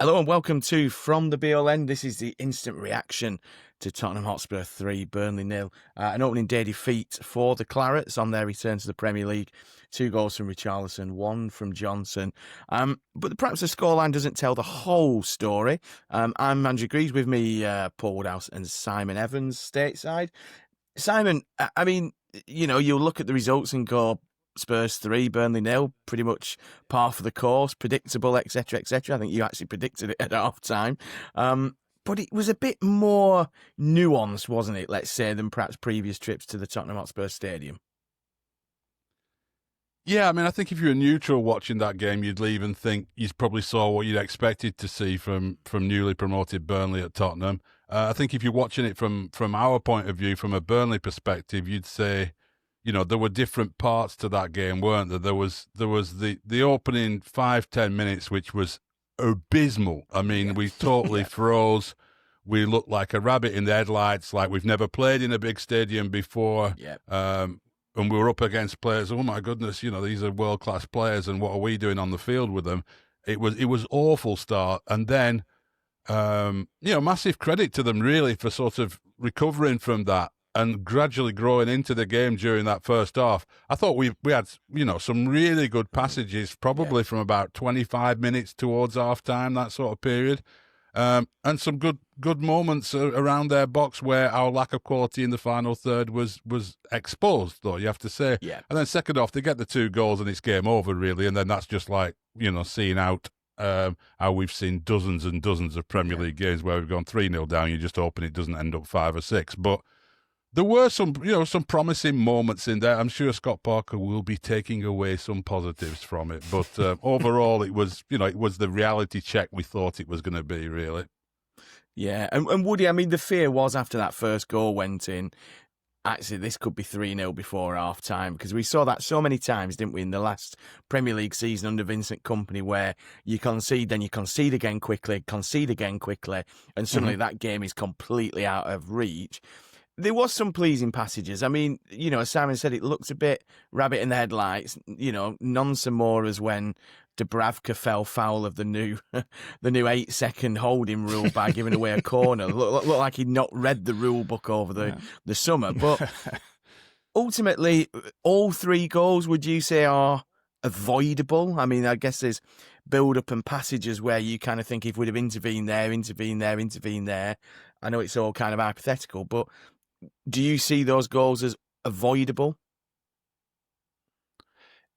Hello and welcome to From the BLN. This is the instant reaction to Tottenham Hotspur 3, Burnley 0. An opening day defeat for the Clarets on their return to the Premier League. 2 goals from Richarlison, 1 from Johnson. But perhaps the scoreline doesn't tell the whole story. I'm Andrew Greaves, with me Paul Woodhouse and Simon Evans stateside. Simon, I mean, you'll look at the results and go, Spurs 3, Burnley 0, pretty much par for the course, predictable, etc., etc. I think you actually predicted it at half-time. But it was a bit more nuanced, wasn't it, let's say, than perhaps previous trips to the Tottenham Hotspur Stadium? Yeah, I mean, I think if you're a neutral watching that game, you'd leave and think you probably saw what you'd expected to see from newly promoted Burnley at Tottenham. I think if you're watching it from our point of view, from a Burnley perspective, you'd say, there were different parts to that game, weren't there? There was the opening 5-10 minutes, which was abysmal. I mean, we totally froze. We looked like a rabbit in the headlights, like we've never played in a big stadium before. And we were up against players. Oh my goodness, these are world-class players, and what are we doing on the field with them? It was awful start, and then massive credit to them really for sort of recovering from that and gradually growing into the game during that first half. I thought we had some really good passages, probably from about 25 minutes towards half time, that sort of period. And some good moments around their box where our lack of quality in the final third was exposed, though, you have to say. Yeah. And then second off, they get the 2 goals and it's game over, really. And then that's just like, seeing out how we've seen dozens and dozens of Premier League games where we've gone 3-0 down. You just hoping it doesn't end up 5 or 6. But there were some promising moments in there. I'm sure Scott Parker will be taking away some positives from it. But overall, it was the reality check we thought it was going to be, really. Yeah, and Woody, I mean, the fear was after that first goal went in, actually, this could be 3-0 before half-time, because we saw that so many times, didn't we, in the last Premier League season under Vincent Kompany, where you concede, then you concede again quickly, and suddenly that game is completely out of reach. There was some pleasing passages. I mean, as Simon said, it looked a bit rabbit in the headlights. None some more as when Dubravka fell foul of the new 8-second holding rule by giving away a corner. Looked like he'd not read the rule book over the summer. But ultimately, all 3 goals, would you say, are avoidable? I mean, I guess there's build-up and passages where you kind of think if we'd have intervened there. I know it's all kind of hypothetical, but do you see those goals as avoidable?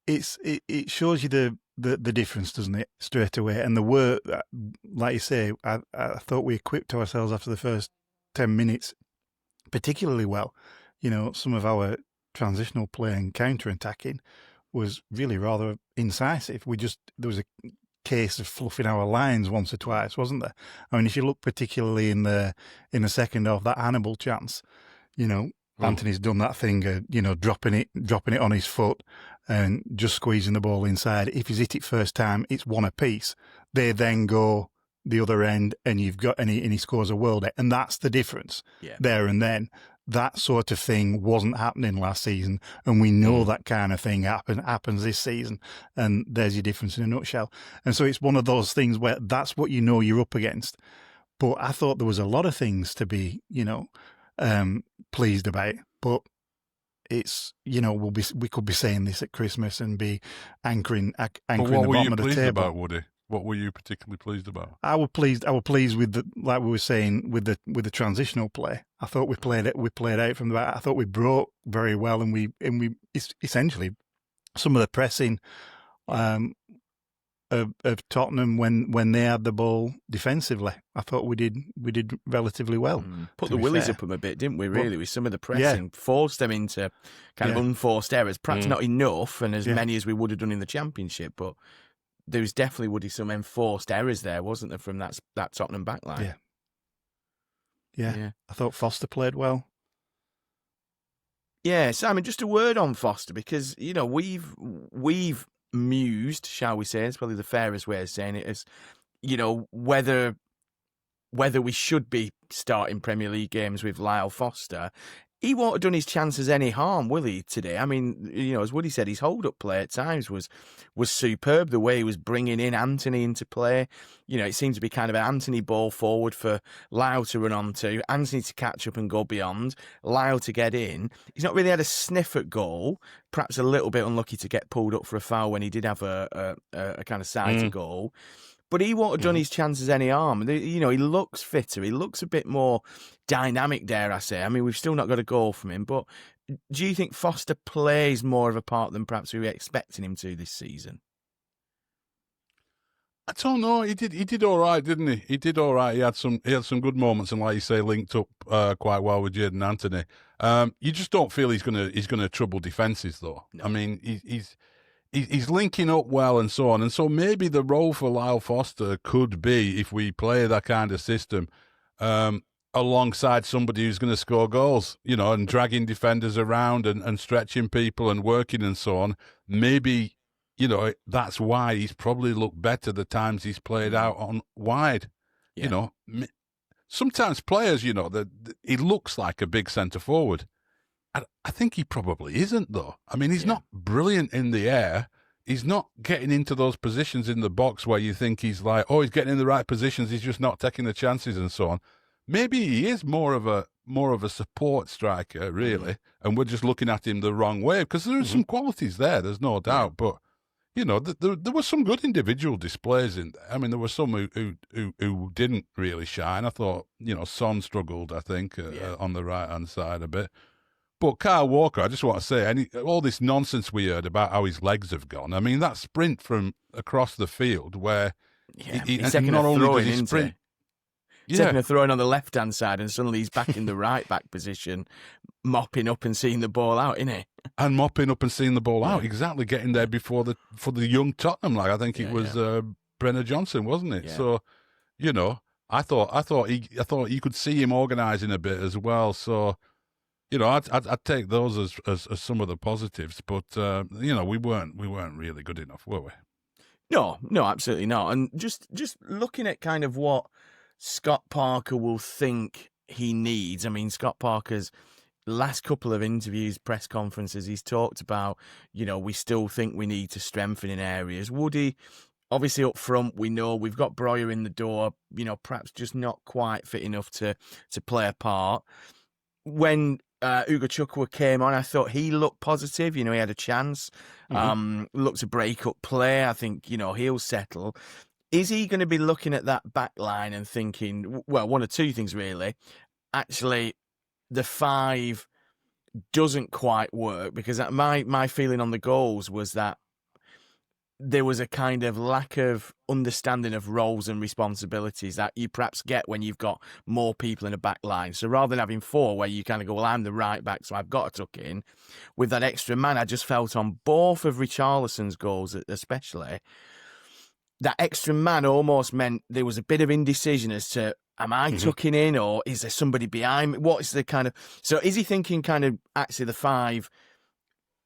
It shows you the difference, doesn't it, straight away? And the work, like you say, I thought we equipped ourselves after the first 10 minutes particularly well. Some of our transitional play and counter-attacking was really rather incisive. There was a case of fluffing our lines once or twice, wasn't there? I mean, if you look particularly in the second half, that Hannibal chance, Anthony's done that thing, dropping it on his foot and just squeezing the ball inside. If he's hit it first time, it's 1 apiece. They then go the other end, and he scores a world, and that's the difference there and then. That sort of thing wasn't happening last season, and we know that kind of thing happens this season, and there's your difference in a nutshell. And so it's one of those things where that's what you're up against. But I thought there was a lot of things to be, pleased about. But it's, we could be saying this at Christmas and be anchoring the bottom of the table. What were you pleased about, Woody? What were you particularly pleased about? I was pleased with like we were saying, with the transitional play. I thought we played out from the back. I thought we broke very well, and we essentially some of the pressing of Tottenham when they had the ball defensively. I thought we did relatively well. Put the willies up them a bit, didn't we? Really, with some of the pressing, forced them into kind of unforced errors. Perhaps not enough, and as many as we would have done in the Championship, but there was definitely, Woody, some enforced errors there, wasn't there, from that Tottenham backline? Yeah. I thought Foster played well. Yeah, Simon, just a word on Foster, because we've mused, shall we say, it's probably the fairest way of saying it, as whether we should be starting Premier League games with Lyle Foster. he won't have done his chances any harm, will he, today? I mean, as Woody said, his hold-up play at times was superb. The way he was bringing in Anthony into play. It seemed to be kind of an Anthony ball forward for Lyle to run onto, Anthony to catch up and go beyond, Lyle to get in. He's not really had a sniff at goal, perhaps a little bit unlucky to get pulled up for a foul when he did have a kind of side to goal. But he won't have done his chances any harm. He looks fitter. He looks a bit more dynamic, dare I say. I mean, we've still not got a goal from him. But do you think Foster plays more of a part than perhaps we were expecting him to this season? I don't know. He did all right, didn't he? He did all right. He had some good moments, and like you say, linked up quite well with Jadon Anthony. You just don't feel he's gonna trouble defences though. No. I mean, he's linking up well and so on. And so maybe the role for Lyle Foster could be, if we play that kind of system, alongside somebody who's going to score goals, and dragging defenders around and stretching people and working and so on. Maybe, that's why he's probably looked better the times he's played out on wide. Yeah. Sometimes players, he looks like a big centre forward. I think he probably isn't, though. I mean, he's not brilliant in the air. He's not getting into those positions in the box where you think he's like, he's getting in the right positions. He's just not taking the chances and so on. Maybe he is more of a support striker, really, and we're just looking at him the wrong way, because there are some qualities there. There's no doubt, but there were some good individual displays in there. I mean, there were some who didn't really shine. I thought, Son struggled, I think, on the right hand side a bit. But Kyle Walker, I just want to say, all this nonsense we heard about how his legs have gone. I mean, that sprint from across the field where he's taking not only does he sprint, he's taking a throw in on the left-hand side, and suddenly he's back in the right-back position, mopping up and seeing the ball out, isn't he? And mopping up and seeing the ball out, exactly, getting there for the young Tottenham, I think it was Brenner Johnson, wasn't it? Yeah. So, I thought you could see him organising a bit as well. So, I'd take those as some of the positives, but we weren't really good enough, were we? No, absolutely not. And just looking at kind of what Scott Parker will think he needs. I mean, Scott Parker's last couple of interviews, press conferences, he's talked about, we still think we need to strengthen in areas. Woody, obviously up front, we know we've got Breuer in the door, perhaps just not quite fit enough to play a part. When Ugo Chukwu came on, I thought he looked positive. He had a chance. Looked to break up play. I think, he'll settle. Is he going to be looking at that back line and thinking, well, one of two things, really. Actually, the 5 doesn't quite work, because my feeling on the goals was that there was a kind of lack of understanding of roles and responsibilities that you perhaps get when you've got more people in a back line. So rather than having 4 where you kind of go, well, I'm the right back, so I've got to tuck in, with that extra man, I just felt on both of Richarlison's goals especially, that extra man almost meant there was a bit of indecision as to, am I tucking in, or is there somebody behind me? What is the kind of... So is he thinking kind of, actually the 5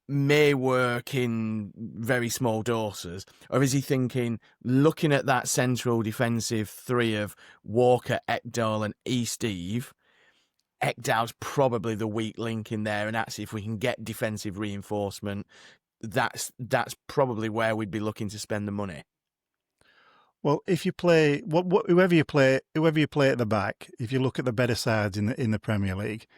may work in very small doses, or is he thinking, looking at that central defensive 3 of Walker, Ekdal and Steve, Ekdal's probably the weak link in there, and actually if we can get defensive reinforcement, that's probably where we'd be looking to spend the money? Well, if you play whoever you play at the back, if you look at the better sides in the Premier League,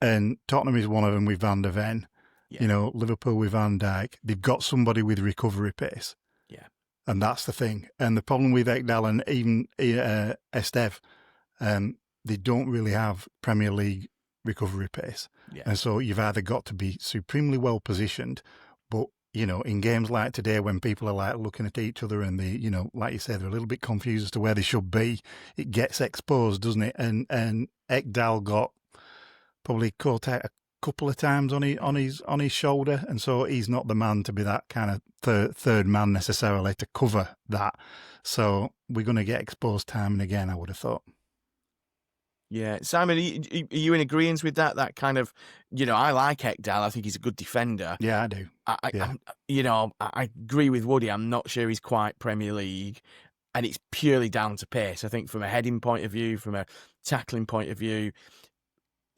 and Tottenham is one of them with Van der Ven, Liverpool with Van Dijk, they've got somebody with recovery pace. Yeah. And that's the thing. And the problem with Ekdal and even Esteve, they don't really have Premier League recovery pace. Yeah. And so you've either got to be supremely well positioned, but in games like today, when people are like looking at each other and they, like you said, they're a little bit confused as to where they should be, it gets exposed, doesn't it? And Ekdal got probably caught out a couple of times on his shoulder, and so he's not the man to be that kind of third man necessarily to cover that. So we're going to get exposed time and again, I would have thought. Yeah, Simon, are you in agreement with that? That kind of, I like Ekdal. I think he's a good defender. Yeah, I do. I agree with Woody. I'm not sure he's quite Premier League, and it's purely down to pace. I think from a heading point of view, from a tackling point of view,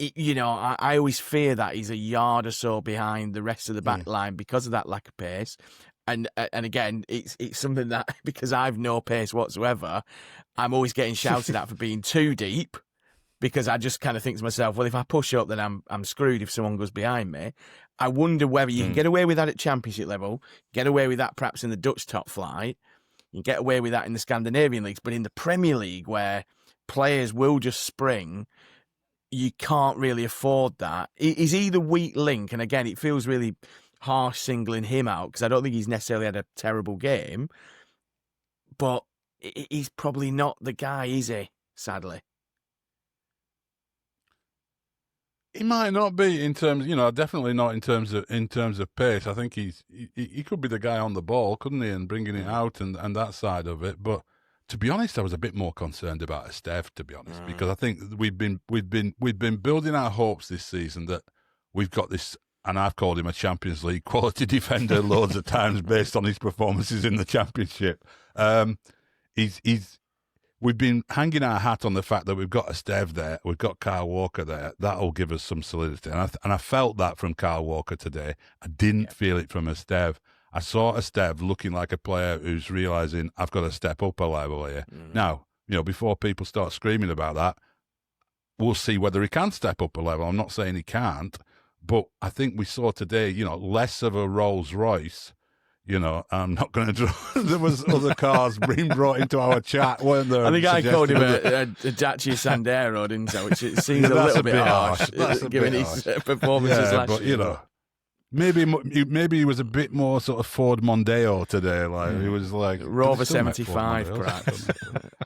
I always fear that he's a yard or so behind the rest of the back line because of that lack of pace. And again, it's something that, because I've no pace whatsoever, I'm always getting shouted at for being too deep, because I just kind of think to myself, well, if I push up, then I'm screwed if someone goes behind me. I wonder whether you can get away with that at Championship level, get away with that perhaps in the Dutch top flight, you get away with that in the Scandinavian leagues, but in the Premier League, where players will just spring, you can't really afford that. Is he the weak link? And again, it feels really harsh singling him out, because I don't think he's necessarily had a terrible game, but he's probably not the guy, is he? Sadly. He might not be in terms, definitely not in terms of pace. I think he could be the guy on the ball, couldn't he, and bringing it out and that side of it. But to be honest, I was a bit more concerned about Esteve, to be honest, because I think we've been building our hopes this season that we've got this, and I've called him a Champions League quality defender loads of times based on his performances in the Championship. We've been hanging our hat on the fact that we've got Esteve there, we've got Kyle Walker there. That'll give us some solidity. And I felt that from Kyle Walker today. I didn't feel it from Esteve. I saw Esteve looking like a player who's realising, I've got to step up a level here. Now, before people start screaming about that, we'll see whether he can step up a level. I'm not saying he can't, but I think we saw today, less of a Rolls Royce. I'm not going to draw. There was other cars being brought into our chat, weren't there? I think I called him a Dacia Sandero, didn't I? Which it seems a little bit harsh, given his performances last year. Maybe he was a bit more sort of Ford Mondeo today. Like he was like Rover 75, perhaps.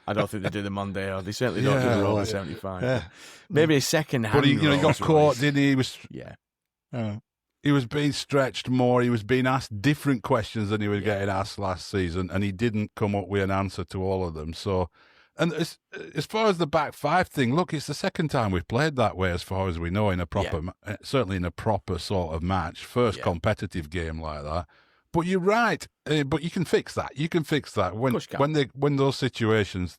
I don't think they do the Mondeo. They certainly don't do the Rover 75. Yeah. Maybe a second hand. But he got caught, didn't he? He was He was being stretched more. He was being asked different questions than he was getting asked last season, and he didn't come up with an answer to all of them. So, and as far as the back five thing, look, it's the second time we've played that way, as far as we know, in a proper, certainly in a proper sort of match, first competitive game like that. But you're right. But you can fix that. You can fix that when those situations.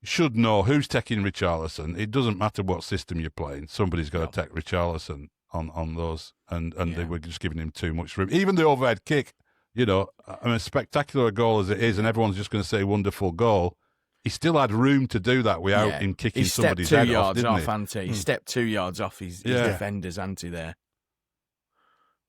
Should know who's taking Richarlison. It doesn't matter what system you're playing. Somebody's got to take Richarlison on those, and they were just giving him too much room. Even the overhead kick, spectacular a goal as it is, and everyone's just going to say wonderful goal. He still had room to do that without him kicking somebody's head off, didn't he? He stepped 2 yards off his defender's ante there.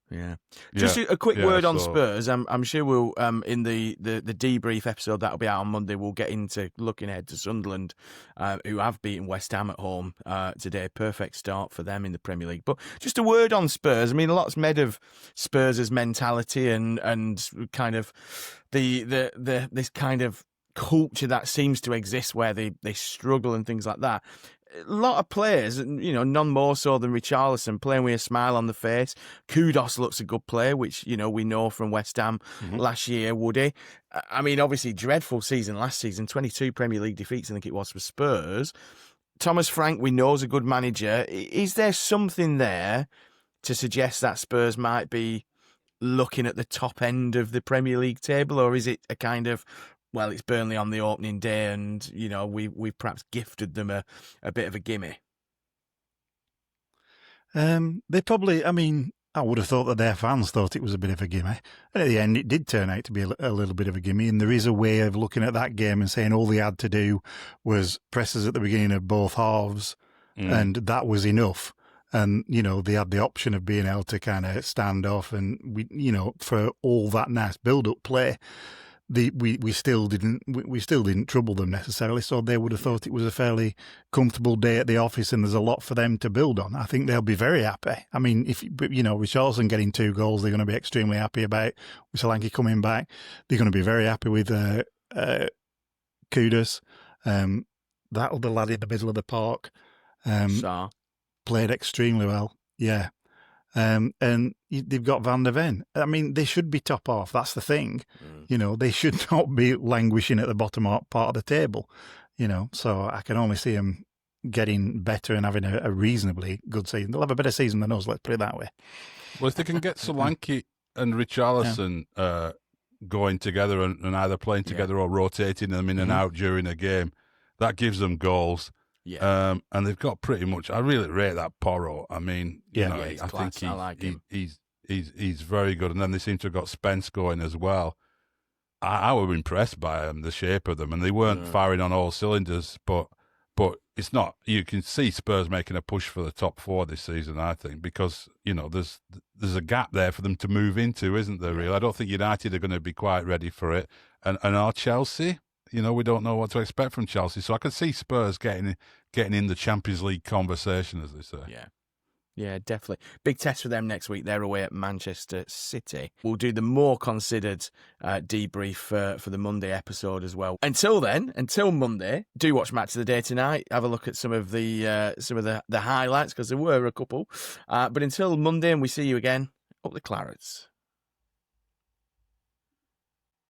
Yeah. Just a quick word on Spurs. I'm sure we'll in the debrief episode that'll be out on Monday, we'll get into looking ahead to Sunderland, who have beaten West Ham at home today. Perfect start for them in the Premier League. But just a word on Spurs. I mean, a lot's made of Spurs' mentality and kind of the this kind of culture that seems to exist where they struggle and things like that. A lot of players, none more so than Richarlison, playing with a smile on the face. Kudos looks a good player, which, we know from West Ham last year, Woody. I mean, obviously, dreadful season last season, 22 Premier League defeats, I think it was, for Spurs. Thomas Frank, we know, is a good manager. Is there something there to suggest that Spurs might be looking at the top end of the Premier League table, or is it a kind of, well, it's Burnley on the opening day, and we perhaps gifted them a bit of a gimme? They probably. I mean, I would have thought that their fans thought it was a bit of a gimme, and at the end, it did turn out to be a little bit of a gimme. And there is a way of looking at that game and saying all they had to do was presses at the beginning of both halves, and that was enough. And they had the option of being able to kind of stand off, and for all that nice build-up play. We still didn't trouble them necessarily, so they would have thought it was a fairly comfortable day at the office, and there's a lot for them to build on. I think they'll be very happy. I mean, if Richarlison getting 2 goals, they're going to be extremely happy about. With Solanke coming back, they're going to be very happy with Kudos. That other lad in the middle of the park played extremely well. Yeah. And they've got Van der Ven. I mean, they should be top half. That's the thing. They should not be languishing at the bottom part of the table. So I can only see them getting better and having a reasonably good season. They'll have a better season than us, let's put it that way. Well, if they can get Solanke and Richarlison going together and either playing together or rotating them in and out during a game, that gives them goals. Yeah. And they've got pretty much. I really rate that Porro. I mean, Yeah, he's I class. think I like him. he's very good. And then they seem to have got Spence going as well. I was impressed by them, the shape of them, and they weren't firing on all cylinders. But it's not. You can see Spurs making a push for the top 4 this season, I think, because there's a gap there for them to move into, isn't there? Really, I don't think United are going to be quite ready for it, and our Chelsea. We don't know what to expect from Chelsea, so I could see Spurs getting in the Champions League conversation, as they say. Yeah, definitely. Big test for them next week. They're away at Manchester City. We'll do the more considered debrief for the Monday episode as well. Until then, until Monday, do watch Match of the Day tonight. Have a look at some of the highlights, because there were a couple. But until Monday, and we see you again, up the Clarets.